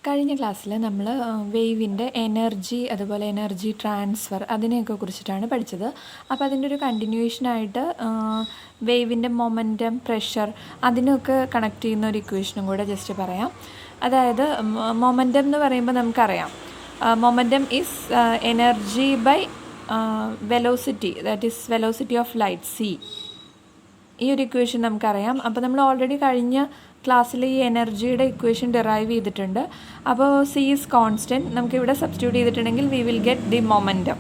കഴിഞ്ഞ ക്ലാസ്സിൽ നമ്മൾ വേവിൻ്റെ എനർജി അതുപോലെ എനർജി ട്രാൻസ്ഫർ അതിനെയൊക്കെ കുറിച്ചിട്ടാണ് പഠിച്ചത്. അപ്പോൾ അതിൻ്റെ ഒരു കണ്ടിന്യൂഷനായിട്ട് വേവിൻ്റെ മൊമെൻറ്റം, പ്രഷർ അതിനൊക്കെ കണക്ട് ചെയ്യുന്ന ഒരു ഇക്വേഷനും കൂടെ ജസ്റ്റ് പറയാം. അതായത് മൊമെൻറ്റം എന്ന് പറയുമ്പോൾ നമുക്കറിയാം momentum is energy by velocity, that is velocity of light c. ഈ ഒരു ഇക്വേഷൻ നമുക്കറിയാം. അപ്പോൾ നമ്മൾ ഓൾറെഡി കഴിഞ്ഞ ക്ലാസ്സിൽ ഈ എനർജിയുടെ ഇക്വേഷൻ ഡിറൈവ് ചെയ്തിട്ടുണ്ട്. അപ്പോൾ സി ഈസ് കോൺസ്റ്റൻറ്റ്, നമുക്കിവിടെ സബ്സ്റ്റിറ്റ്യൂട്ട് ചെയ്തിട്ടുണ്ടെങ്കിൽ we will get the momentum.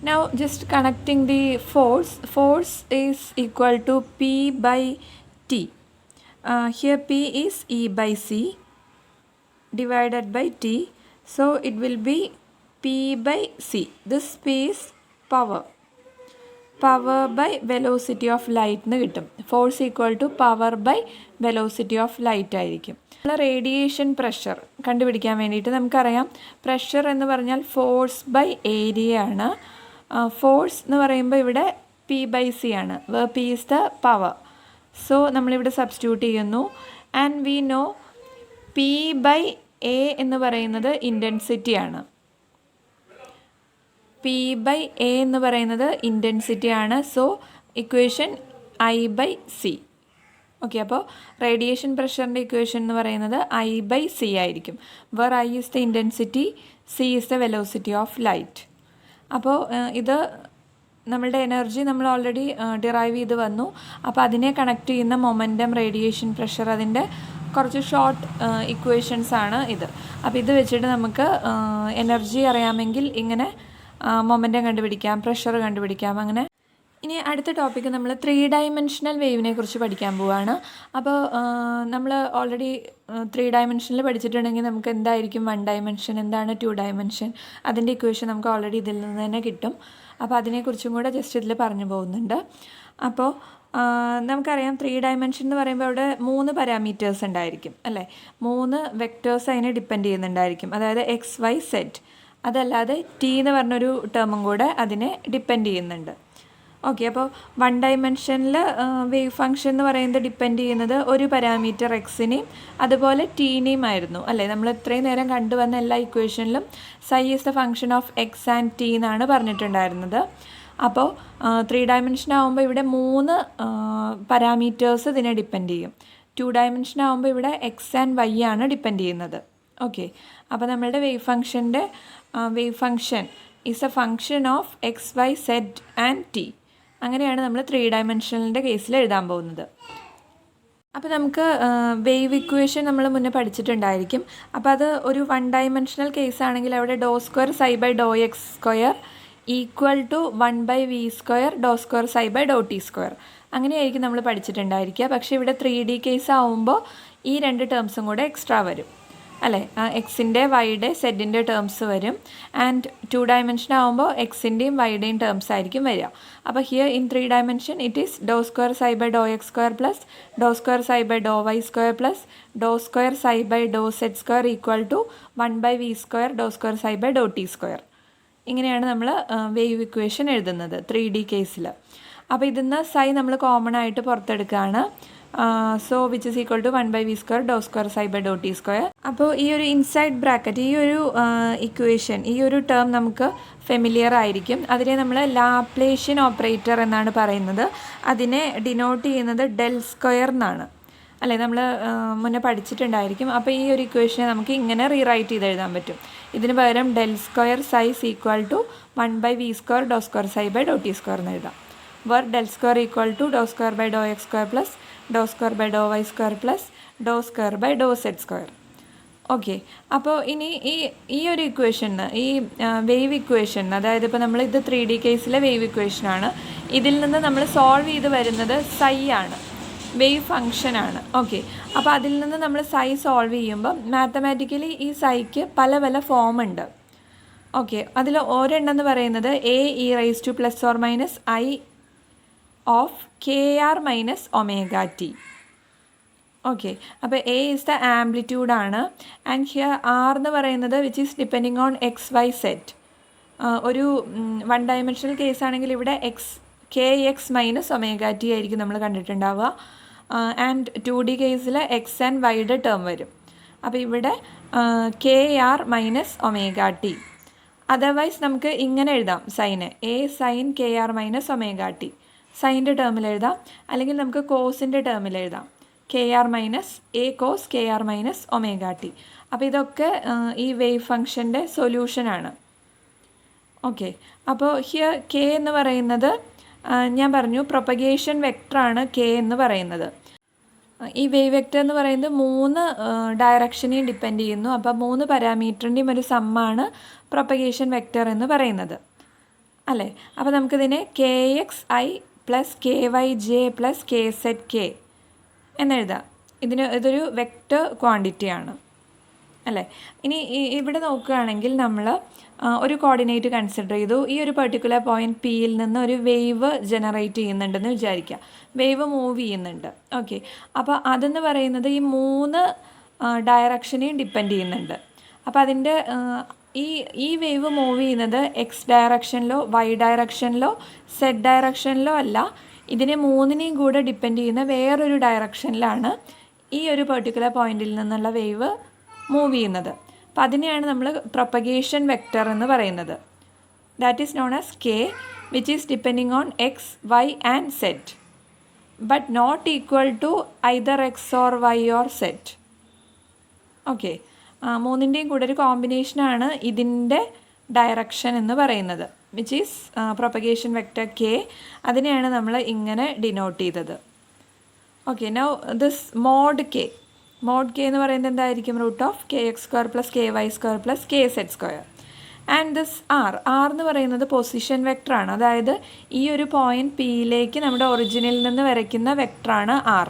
Now just connecting the force is equal to p by t. Here p is e by c divided by t, so it will be p by c. This p is power by velocity of light എന്ന് കിട്ടും. Force equal to power by velocity of light ആയിരിക്കും. Radiation pressure കണ്ടുപിടിക്കാൻ വേണ്ടിയിട്ട് നമുക്കറിയാം pressure എന്ന് പറഞ്ഞാൽ force by area ആണ്. Force എന്ന് പറയുമ്പോൾ ഇവിടെ പി ബൈ സി ആണ്, P is the power. So നമ്മളിവിടെ സബ്സ്റ്റിറ്റ്യൂട്ട് ചെയ്യുന്നു. And we know P by A എന്ന് പറയുന്നത് ഇൻറ്റൻസിറ്റിയാണ്. പി ബൈ എ എന്ന് പറയുന്നത് ഇൻറ്റൻസിറ്റിയാണ്. So equation I by C. Okay, അപ്പോൾ റേഡിയേഷൻ പ്രഷറിൻ്റെ ഇക്വേഷൻ എന്ന് പറയുന്നത് ഐ ബൈ സി ആയിരിക്കും. Where I is the intensity, c is the velocity of light. അപ്പോൾ ഇത് നമ്മളുടെ എനർജി നമ്മൾ ഓൾറെഡി ഡിറൈവ് ചെയ്ത് വന്നു. അപ്പോൾ അതിനെ കണക്ട് ചെയ്യുന്ന മൊമെൻറ്റം, റേഡിയേഷൻ പ്രഷർ, അതിൻ്റെ കുറച്ച് ഷോർട്ട് ഇക്വേഷൻസ് ആണ് ഇത്. അപ്പോൾ ഇത് വെച്ചിട്ട് നമുക്ക് എനർജി അറിയാമെങ്കിൽ ഇങ്ങനെ മൊമെൻറ്റം കണ്ടുപിടിക്കാം, പ്രഷർ കണ്ടുപിടിക്കാം. അങ്ങനെ ഇനി അടുത്ത ടോപ്പിക്ക് നമ്മൾ 3 ഡയമെൻഷണൽ വേവിനെ കുറിച്ച് പഠിക്കാൻ പോവുകയാണ്. അപ്പോൾ നമ്മൾ ഓൾറെഡി 3 ഡയമെൻഷനിൽ പഠിച്ചിട്ടുണ്ടെങ്കിൽ നമുക്ക് എന്തായിരിക്കും 1 ഡയമെൻഷൻ, എന്താണ് 2 ഡയമെൻഷൻ, അതിൻ്റെ ഇക്വേഷൻ നമുക്ക് ഓൾറെഡി ഇതിൽ നിന്ന് തന്നെ കിട്ടും. അപ്പോൾ അതിനെക്കുറിച്ചും കൂടെ ജസ്റ്റ് ഇതിൽ പറഞ്ഞു പോകുന്നുണ്ട്. അപ്പോൾ നമുക്കറിയാം 3 ഡയമെൻഷൻ എന്ന് പറയുമ്പോൾ അവിടെ 3 പാരാമീറ്റേഴ്സ് ഉണ്ടായിരിക്കും അല്ലേ, 3 വെക്റ്റേഴ്സ് അതിനെ ഡിപ്പെൻഡ് ചെയ്യുന്നുണ്ടായിരിക്കും. അതായത് എക്സ്, വൈ, സെഡ്. അതല്ലാതെ ടി എന്ന് പറഞ്ഞൊരു ടേമും കൂടെ അതിനെ ഡിപ്പെൻഡ് ചെയ്യുന്നുണ്ട്. ഓക്കെ, അപ്പോൾ 1 ഡയമെൻഷനിൽ വേവ് ഫംഗ്ഷൻ എന്ന് പറയുന്നത് ഡിപ്പെൻഡ് ചെയ്യുന്നത് ഒരു പാരാമീറ്റർ എക്സിനെയും അതുപോലെ ടീനെയും ആയിരുന്നു അല്ലേ. നമ്മൾ ഇത്രയും നേരം കണ്ടുവന്ന എല്ലാ ഇക്വേഷനിലും psi is the function of X and T എന്നാണ് പറഞ്ഞിട്ടുണ്ടായിരുന്നത്. അപ്പോൾ 3 ഡയമെൻഷൻ ആകുമ്പോൾ ഇവിടെ 3 പാരാമീറ്റേഴ്സ് ഇതിനെ ഡിപ്പെൻഡ് ചെയ്യും. 2 ഡയമെൻഷൻ ആകുമ്പോൾ ഇവിടെ എക്സ് ആൻഡ് വൈ ആണ് ഡിപ്പെൻഡ് ചെയ്യുന്നത്. ഓക്കെ, അപ്പോൾ നമ്മളുടെ wave function is a function of x, Y, z and t. അങ്ങനെയാണ് നമ്മൾ 3 ഡയമെൻഷനിൻ്റെ കേസിൽ എഴുതാൻ പോകുന്നത്. അപ്പോൾ നമുക്ക് വേവ് ഇക്വേഷൻ നമ്മൾ മുന്നേ പഠിച്ചിട്ടുണ്ടായിരിക്കും. അപ്പോൾ അത് ഒരു 1 ഡയമെൻഷണൽ കേസാണെങ്കിൽ അവിടെ doe square psi by Dr X square equal to 1 by V square Dr square psi by Dr T square അങ്ങനെയായിരിക്കും നമ്മൾ പഠിച്ചിട്ടുണ്ടായിരിക്കുക. പക്ഷേ ഇവിടെ 3D കേസ് ആവുമ്പോൾ ഈ 2 ടേംസും കൂടെ എക്സ്ട്രാ വരും അല്ലേ. എക്സിൻ്റെ, വൈയുടെ, സെഡിൻ്റെ ടേംസ് വരും. ആൻഡ് 2 ഡയമെൻഷൻ ആകുമ്പോൾ എക്സിൻ്റെയും വൈയുടെയും ടേംസ് ആയിരിക്കും വരിക. അപ്പോൾ here in 3 dimension it is doh square psi by Dr X square plus doh square psi by doh y square plus doh square psi by doh z square equal to 1 by V square Dr square psi by Dr T square. ഇങ്ങനെയാണ് നമ്മൾ wave equation എഴുതുന്നത് 3D കേസിൽ. അപ്പോൾ ഇതിന്ന് സൈ നമ്മൾ common ആയിട്ട് പുറത്തെടുക്കുകയാണ്. So which is equal to 1 by V square Dr square psi by Dr T square. അപ്പോൾ ഈ ഒരു ഇൻസൈഡ് ബ്രാക്കറ്റ്, ഈ ഒരു ഇക്വേഷൻ, ഈ ഒരു ടേം നമുക്ക് ഫെമിലിയർ ആയിരിക്കും. അതിനെ നമ്മൾ ലാപ്ലേഷ്യൻ ഓപ്പറേറ്റർ എന്നാണ് പറയുന്നത്. അതിനെ ഡിനോട്ട് ചെയ്യുന്നത് ഡെൽ സ്ക്വയർ എന്നാണ് അല്ലേ, നമ്മൾ മുന്നേ പഠിച്ചിട്ടുണ്ടായിരിക്കും. അപ്പോൾ ഈ ഒരു ഇക്വേഷനെ നമുക്ക് ഇങ്ങനെ റീറൈറ്റ് ചെയ്ത് എഴുതാൻ പറ്റും. ഇതിന് പകരം del square psi is equal to 1 by V square Dr square psi by Dr T square എന്ന് എഴുതാം. Where del square equal to doh square by Dr X square plus doh square by doh y square plus doh square by doh z square. Okay, അപ്പോൾ ഇനി ഈ ഒരു ഇക്വേഷന്, ഈ wave equation, അതായത് ഇപ്പോൾ നമ്മൾ ഇത് 3D കേസിലെ വേവ് ഇക്വേഷനാണ്. ഇതിൽ നിന്ന് നമ്മൾ സോൾവ് ചെയ്ത് വരുന്നത് സൈ ആണ്, വേവ് ഫംഗ്ഷനാണ്. ഓക്കെ, അപ്പോൾ അതിൽ നിന്ന് നമ്മൾ സൈ സോൾവ് ചെയ്യുമ്പോൾ മാത്തമാറ്റിക്കലി ഈ സൈക്ക് പല പല ഫോം ഉണ്ട്. ഓക്കെ, അതിൽ ഒരെണ്ണം എന്ന് പറയുന്നത് A E raise to plus or minus I of K R minus omega T. Okay, അപ്പോൾ എ ഇസ് ദ ആംപ്ലിറ്റ്യൂഡാണ്. ആൻഡ് ഹിയർ ആർ എന്ന് പറയുന്നത് which is depending on X, Y, Z. ഒരു 1 ഡയമെൻഷണൽ കേസാണെങ്കിൽ ഇവിടെ K X minus omega T ആയിരിക്കും നമ്മൾ കണ്ടിട്ടുണ്ടാവുക. And 2D കേസിൽ എക്സ് ആൻഡ് വൈയുടെ ടേം വരും. അപ്പോൾ ഇവിടെ K R minus omega T. Otherwise നമുക്ക് ഇങ്ങനെ എഴുതാം sine, A sine K R minus omega T. സൈൻ്റെ ടേമിൽ എഴുതാം, അല്ലെങ്കിൽ നമുക്ക് കോസിൻ്റെ ടേമിൽ എഴുതാം, K R minus A cos K R minus omega T. അപ്പോൾ ഇതൊക്കെ ഈ വേവ് ഫംഗ്ഷൻ്റെ സൊല്യൂഷനാണ്. ഓക്കെ, അപ്പോൾ ഹിയർ കെ എന്ന് പറയുന്നത് ഞാൻ പറഞ്ഞു പ്രൊപ്പഗേഷൻ വെക്ടറാണ് കെ എന്ന് പറയുന്നത്. ഈ വേവ് വെക്ടർ എന്ന് പറയുന്നത് 3 ഡയറക്ഷനെയും ഡിപ്പെൻഡ് ചെയ്യുന്നു. അപ്പോൾ 3 പാരാമീറ്ററിൻ്റെയും ഒരു സമ്മാണ് പ്രൊപ്പഗേഷൻ വെക്ടർ എന്ന് പറയുന്നത് അല്ലേ. അപ്പോൾ നമുക്കിതിനെ k x I plus K y J plus K z k എന്നെഴുതാം. ഇതൊരു വെക്ടർ ക്വാണ്ടിറ്റിയാണ് അല്ലേ. ഇനി ഇവിടെ നോക്കുകയാണെങ്കിൽ നമ്മൾ ഒരു കോർഡിനേറ്റ് കൺസിഡർ ചെയ്തു. ഈ ഒരു പെർട്ടിക്കുലർ പോയിന്റ് പിയിൽ നിന്ന് ഒരു വേവ് ജനറേറ്റ് ചെയ്യുന്നുണ്ടെന്ന് വിചാരിക്കുക, വേവ് മൂവ് ചെയ്യുന്നുണ്ട്. ഓക്കെ, അപ്പോൾ അതെന്ന് പറയുന്നത് ഈ 3 ഡയറക്ഷനെയും ഡിപ്പെൻഡ് ചെയ്യുന്നുണ്ട്. അപ്പോൾ അതിൻ്റെ ഈ വേവ് മൂവ് ചെയ്യുന്നത് എക്സ് ഡയറക്ഷനിലോ വൈ ഡയറക്ഷനിലോ സെഡ് ഡയറക്ഷനിലോ അല്ല, ഇതിനെ 3നെയും കൂടെ ഡിപ്പെൻഡ് ചെയ്യുന്ന വേറൊരു ഡയറക്ഷനിലാണ് ഈ ഒരു പെർട്ടിക്കുലർ പോയിന്റിൽ നിന്നുള്ള വേവ് മൂവ് ചെയ്യുന്നത്. അപ്പോൾ അതിനെയാണ് നമ്മൾ പ്രൊപ്പഗേഷൻ വെക്ടർ എന്ന് പറയുന്നത്. That is known as K which is depending on X Y and Z but not equal to either X or Y or Z. Okay, 3ൻ്റെയും കൂടെ ഒരു കോമ്പിനേഷനാണ് ഇതിൻ്റെ ഡയറക്ഷൻ എന്ന് പറയുന്നത്, which is propagation vector K. അതിനെയാണ് നമ്മൾ ഇങ്ങനെ ഡിനോട്ട് ചെയ്തത്. Okay, now this mod K എന്ന് പറയുന്നത് എന്തായിരിക്കും? Root of K X square plus K Y square plus K Z square. And this R എന്ന് പറയുന്നത് പൊസിഷൻ വെക്ടറാണ്. അതായത് ഈ ഒരു പോയിന്റ് പിയിലേക്ക് നമ്മുടെ ഒറിജിനിൽ നിന്ന് വരയ്ക്കുന്ന വെക്ടറാണ് R.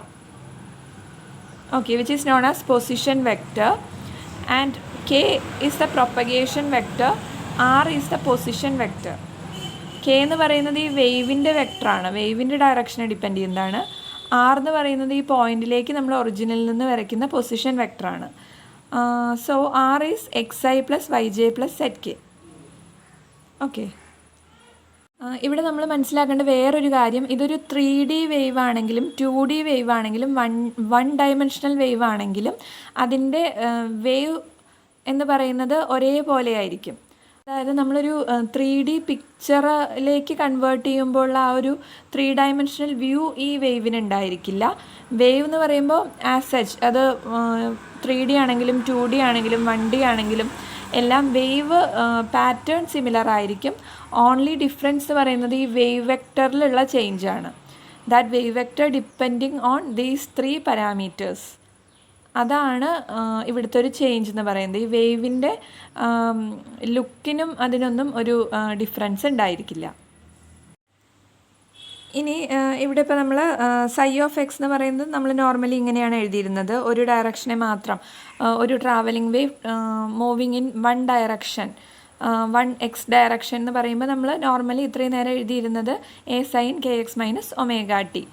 Okay, which is known as position vector and K is the propagation vector, R is the position vector. K എന്ന് പറയുന്നത് ഈ വേവിൻ്റെ വെക്ടറാണ്, വേവിൻ്റെ ഡയറക്ഷനെ ഡിപ്പെൻഡ് ചെയ്യുന്നതാണ്. ആർ എന്ന് പറയുന്നത് ഈ പോയിന്റിലേക്ക് നമ്മൾ ഒറിജിനിൽ നിന്ന് വരയ്ക്കുന്ന പൊസിഷൻ വെക്ടറാണ്. So R is X I plus Y J plus Z K. Okay, ഇവിടെ നമ്മൾ മനസ്സിലാക്കേണ്ട വേറൊരു കാര്യം, ഇതൊരു 3D വേവ് ആണെങ്കിലും 2D വേവ് ആണെങ്കിലും വൺ ഡയമെൻഷണൽ വേവ് ആണെങ്കിലും അതിൻ്റെ വേവ് എന്ന് പറയുന്നത് ഒരേപോലെ ആയിരിക്കും. അതായത് നമ്മളൊരു 3D പിക്ചറിലേക്ക് കൺവേർട്ട് ചെയ്യുമ്പോൾ ആ ഒരു 3 ഡയമെൻഷണൽ വ്യൂ ഈ വേവിന് ഉണ്ടായിരിക്കില്ല. വേവ് എന്ന് പറയുമ്പോൾ ആസ് സച്ച് അത് 3D ആണെങ്കിലും 2D ആണെങ്കിലും 1D ആണെങ്കിലും എല്ലാം വേവ് പാറ്റേൺ സിമിലർ ആയിരിക്കും. ഓൺലി ഡിഫറൻസ് എന്ന് പറയുന്നത് ഈ വേവ് വെക്ടറിലുള്ള ചേഞ്ചാണ്. That wave vector depending on these 3 parameters. അതാണ് ഇവിടുത്തെ ഒരു ചേഞ്ച് എന്ന് പറയുന്നത്. ഈ വേവിൻ്റെ ലുക്കിനും അതിനൊന്നും ഒരു ഡിഫറൻസ് ഉണ്ടായിരിക്കില്ല. ഇനി ഇവിടെ ഇപ്പോൾ നമ്മൾ സൈ ഓഫ് എക്സ് എന്ന് പറയുന്നത് നമ്മൾ നോർമലി ഇങ്ങനെയാണ് എഴുതിയിരുന്നത്, ഒരു ഡയറക്ഷനെ മാത്രം, ഒരു travelling wave moving in 1 direction, 1 X direction എന്ന് പറയുമ്പോൾ നമ്മൾ നോർമലി ഇത്രയും നേരം എഴുതിയിരുന്നത് A sine K X minus omega T.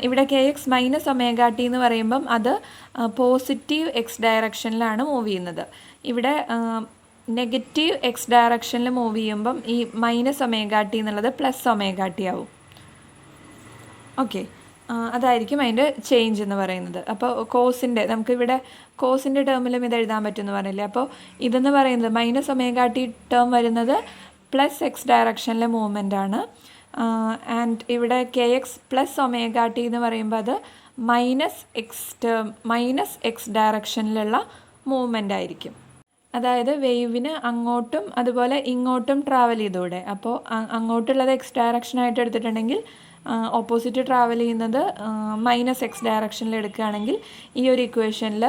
ഇവിടെ K X minus omega T എന്ന് പറയുമ്പം അത് പോസിറ്റീവ് എക്സ് ഡയറക്ഷനിലാണ് മൂവ് ചെയ്യുന്നത്. ഇവിടെ നെഗറ്റീവ് എക്സ് ഡയറക്ഷനിൽ മൂവ് ചെയ്യുമ്പം ഈ മൈനസ് ഒമേഗ ടി എന്നുള്ളത് പ്ലസ് ഒമേഗ ടി ആവും. ഓക്കെ, അതായിരിക്കും അതിൻ്റെ ചേഞ്ച് എന്ന് പറയുന്നത്. അപ്പോൾ നമുക്കിവിടെ കോസിൻ്റെ ടേമിലും ഇത് എഴുതാൻ പറ്റുമെന്ന് പറഞ്ഞില്ലേ. അപ്പോൾ ഇതെന്ന് പറയുന്നത് മൈനസ് ഒമേഗ ടി ടേം വരുന്നത് പ്ലസ് എക്സ് ഡയറക്ഷനിലെ മൂവ്മെൻ്റ് ആണ്. ആൻഡ് ഇവിടെ K X plus omega T എന്ന് പറയുമ്പോൾ അത് മൈനസ് എക്സ് ഡയറക്ഷനിലുള്ള മൂവ്മെൻ്റ് ആയിരിക്കും. അതായത് വേവിന് അങ്ങോട്ടും അതുപോലെ ഇങ്ങോട്ടും ട്രാവൽ ചെയ്തൂടെ. അപ്പോൾ അങ്ങോട്ടുള്ളത് എക്സ് ഡയറക്ഷനായിട്ട് എടുത്തിട്ടുണ്ടെങ്കിൽ ഓപ്പോസിറ്റ് ട്രാവൽ ചെയ്യുന്നത് മൈനസ് എക്സ് ഡയറക്ഷനിൽ എടുക്കുകയാണെങ്കിൽ ഈ ഒരു ഇക്വേഷനിൽ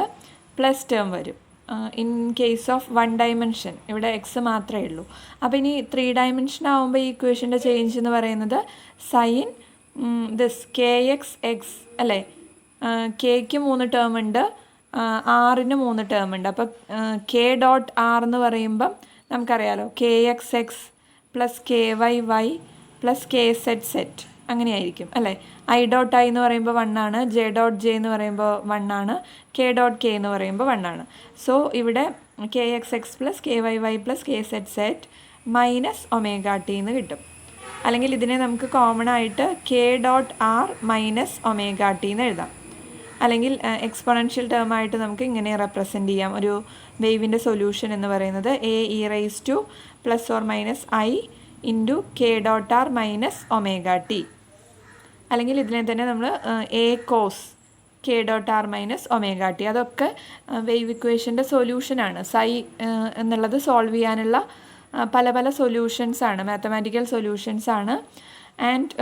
പ്ലസ് ടേം വരും. ഇൻ കേസ് ഓഫ് 1 ഡയമെൻഷൻ ഇവിടെ എക്സ് മാത്രമേ ഉള്ളൂ. അപ്പോൾ ഇനി 3 ഡയമെൻഷൻ ആകുമ്പോൾ ഈ ഇക്വേഷൻ്റെ ചേഞ്ച് എന്ന് പറയുന്നത് sine this k x x അല്ലേ. കെക്ക് 3 ടേം ഉണ്ട്, ആറിന് 3 ടേം ഉണ്ട്. അപ്പോൾ കെ ഡോട്ട് ആർ എന്ന് പറയുമ്പം നമുക്കറിയാലോ k x x plus K y y plus K z z അങ്ങനെയായിരിക്കും അല്ലേ. ഐ ഡോട്ട് ഐ എന്ന് പറയുമ്പോൾ 1 ആണ്, ജെ ഡോട്ട് ജെ എന്ന് പറയുമ്പോൾ 1 ആണ്, കെ ഡോട്ട് കെ എന്ന് പറയുമ്പോൾ 1 ആണ്. സോ ഇവിടെ K x x plus K y y plus K z z minus omega T എന്ന് കിട്ടും. അല്ലെങ്കിൽ ഇതിനെ നമുക്ക് കോമൺ ആയിട്ട് k dot r minus omega T എന്ന് എഴുതാം. അല്ലെങ്കിൽ എക്സ്പോണൻഷ്യൽ ടേമായിട്ട് നമുക്ക് ഇങ്ങനെ റെപ്രസെൻറ്റ് ചെയ്യാം. ഒരു വേവിൻ്റെ സൊല്യൂഷൻ എന്ന് പറയുന്നത് a e⁻ + k dot r minus omega t, അല്ലെങ്കിൽ ഇതിനെ തന്നെ നമ്മൾ a cos k dot r minus omega t. അതൊക്കെ വേവ് ഇക്വേഷൻ്റെ സൊല്യൂഷനാണ്. എന്നുള്ളത് സോൾവ് ചെയ്യാനുള്ള പല പല സൊല്യൂഷൻസാണ്, മാത്തമാറ്റിക്കൽ സൊല്യൂഷൻസാണ്. ആൻഡ്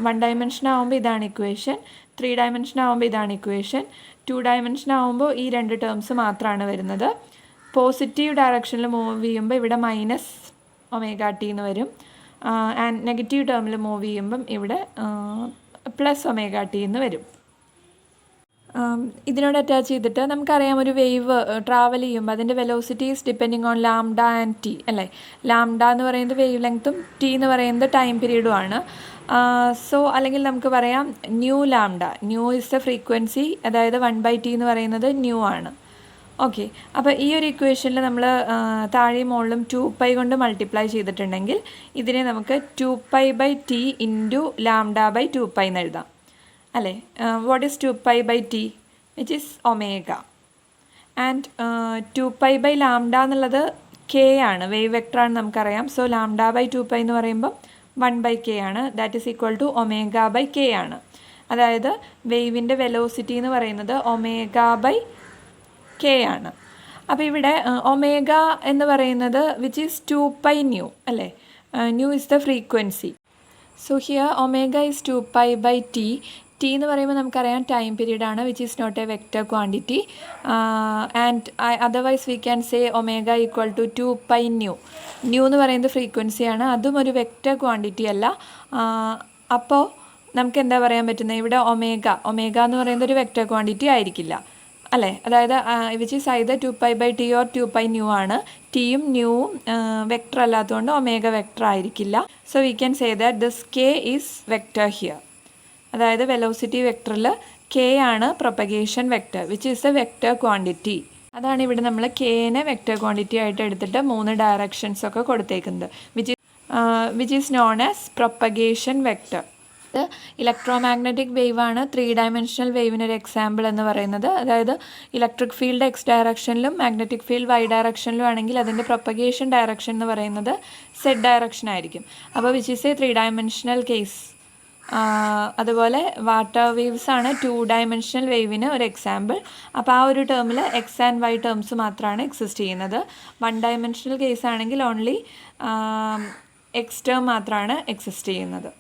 1 ഡയമെൻഷൻ ആകുമ്പോൾ ഇതാണ് ഇക്വേഷൻ, 3 ഡയമെൻഷൻ ആകുമ്പോൾ ഇതാണ് ഇക്വേഷൻ, 2 ഡയമെൻഷൻ ആകുമ്പോൾ ഈ 2 ടേംസ് മാത്രമാണ് വരുന്നത്. പോസിറ്റീവ് ഡയറക്ഷനിൽ മൂവ് ചെയ്യുമ്പോൾ ഇവിടെ മൈനസ് ഒമേഗ ടി എന്ന് വരും. ആൻഡ് നെഗറ്റീവ് ടേമിൽ മൂവ് ചെയ്യുമ്പം ഇവിടെ പ്ലസ് ഒമേഗ ടി എന്ന് വരും. ഇതിനോട് അറ്റാച്ച് ചെയ്തിട്ട് നമുക്കറിയാം ഒരു വേവ് ട്രാവൽ ചെയ്യുമ്പോൾ അതിൻ്റെ velocity is depending on lambda and T അല്ലേ. ലാംഡ എന്ന് പറയുന്നത് വേവ് ലെങ്ത്തും ടി എന്ന് പറയുന്നത് ടൈം പീരീഡുമാണ്. സോ അല്ലെങ്കിൽ നമുക്ക് പറയാം new lambda, new is the frequency, അതായത് 1/t എന്ന് പറയുന്നത് ന്യൂ ആണ്. ഓക്കെ, അപ്പോൾ ഈ ഒരു ഇക്വേഷനിൽ നമ്മൾ താഴെയും മുകളിലും 2π കൊണ്ട് മൾട്ടിപ്ലൈ ചെയ്തിട്ടുണ്ടെങ്കിൽ ഇതിനെ നമുക്ക് 2π/t ഇൻറ്റു λ/2π എന്ന് എഴുതാം അല്ലേ. What is 2π/t which is omega. And 2π/λ എന്നുള്ളത് k ആണ്, വേവ് വെക്ടറാണ് നമുക്കറിയാം. സോ λ/2π എന്ന് പറയുമ്പോൾ 1/k ആണ്, ദാറ്റ് ഈസ് ഈക്വൽ ടു ഒമേഗ/k ആണ്. അതായത് വേവിൻ്റെ വെലോസിറ്റി എന്ന് പറയുന്നത് ഒമേഗ/k ആണ്. അപ്പോൾ ഇവിടെ ഒമേഗ എന്ന് പറയുന്നത് വിച്ച് ഈസ് 2π ന്യൂ അല്ലേ. Nu is the frequency. So here omega is 2π/t. T എന്ന് പറയുമ്പോൾ നമുക്കറിയാം ടൈം പീരീഡ് ആണ്, which is not a vector quantity. And otherwise we can say omega equal to 2π nu. Nu എന്ന് പറയുന്നത് ഫ്രീക്വൻസിയാണ്, അതും ഒരു vector quantity അല്ല. അപ്പോൾ നമുക്ക് എന്താ പറയാൻ പറ്റുന്നത്, ഇവിടെ ഒമേഗ എന്ന് പറയുന്നത് ഒരു വെക്റ്റർ ക്വാണ്ടിറ്റി ആയിരിക്കില്ല അല്ലേ. അതായത് which is either 2π/t or 2π nu ആണ്. ടിയും ന്യൂവും വെക്റ്റർ അല്ലാത്തതുകൊണ്ട് ഒമേഗ വെക്റ്റർ ആയിരിക്കില്ല. So we can say that this K is vector here. അതായത് വെലോസിറ്റി വെക്ടറിൽ കെ ആണ് propagation vector which is a vector quantity. അതാണ് ഇവിടെ നമ്മൾ കെനെ വെക്റ്റർ ക്വാണ്ടിറ്റി ആയിട്ട് എടുത്തിട്ട് 3 ഡയറക്ഷൻസ് ഒക്കെ കൊടുത്തേക്കുന്നത്, which is known as propagation vector. Electromagnetic wave ആണ് 3 ഡയമെൻഷണൽ വേവിനൊരു എക്സാമ്പിൾ എന്ന് പറയുന്നത്. അതായത് ഇലക്ട്രിക് ഫീൽഡ് എക്സ് ഡയറക്ഷനിലും മാഗ്നറ്റിക് ഫീൽഡ് വൈ ഡയറക്ഷനിലും ആണെങ്കിൽ അതിൻ്റെ പ്രൊപ്പഗേഷൻ ഡയറക്ഷൻ എന്ന് പറയുന്നത് സെഡ് ഡയറക്ഷൻ ആയിരിക്കും. അപ്പോൾ which is A 3 dimensional case. അതുപോലെ വാട്ടർ വേവ്സ് ആണ് 2 ഡയമെൻഷണൽ വേവിന് ഒരു എക്സാമ്പിൾ. അപ്പോൾ ആ ഒരു ടേമിൽ എക്സ് ആൻഡ് വൈ ടേംസ് മാത്രമാണ് എക്സിസ്റ്റ് ചെയ്യുന്നത്. 1 ഡയമെൻഷണൽ കേസ് ആണെങ്കിൽ ഓൺലി എക്സ് ടേം മാത്രമാണ് എക്സിസ്റ്റ് ചെയ്യുന്നത്.